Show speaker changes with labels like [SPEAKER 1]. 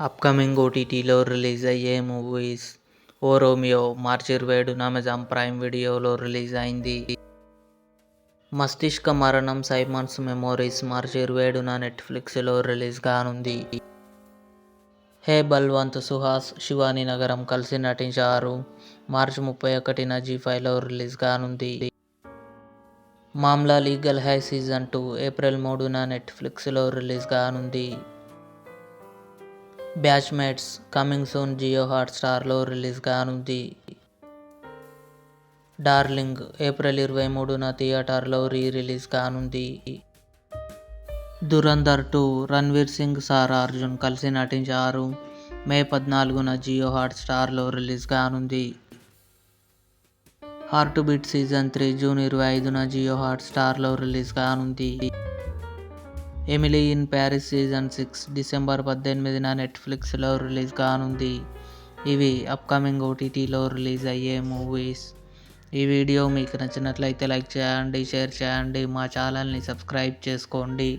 [SPEAKER 1] Upcoming ఓటీటీలో release అయ్యే movies. ఓ Romeo మార్చి 27న Amazon prime వీడియోలో రిలీజ్ అయింది. మస్తిష్క మరణం సైమన్స్ మెమోరీస్ మార్చి 27న నెట్ఫ్లిక్స్లో రిలీజ్ కానుంది. హే బల్వంత్, సుహాస్, శివాని నగరం కలిసి నటించారు. మార్చి 31న జీ5లో రిలీజ్ కానుంది. Maamla legal Hai season 2 April 3న నెట్ఫ్లిక్స్లో రిలీజ్ కానుంది. బ్యాచ్మేట్స్ కమింగ్ సూన్ జియో హాట్స్టార్లో రిలీజ్ కానుంది. డార్లింగ్ ఏప్రిల్ 23న థియేటర్లో రిలీజ్ కానుంది. ధురంధర్ 2 రణ్వీర్ సింగ్, సారా అర్జున్ కలిసి నటించారు. మే 14న జియో హాట్స్టార్లో రిలీజ్ కానుంది. హార్ట్ బీట్ సీజన్ 3 జూన్ 25న జియో హాట్స్టార్లో రిలీజ్ కానుంది. Emily in Paris season 6 December 18న నెట్ఫ్లిక్స్లో రిలీజ్ కానుంది. ఇవి అప్కమింగ్ ఓటీటీలో రిలీజ్ అయ్యే మూవీస్. ఈ వీడియో మీకు నచ్చినట్లయితే లైక్ చేయండి, షేర్ చేయండి, మా ఛానల్ని సబ్స్క్రైబ్ చేసుకోండి.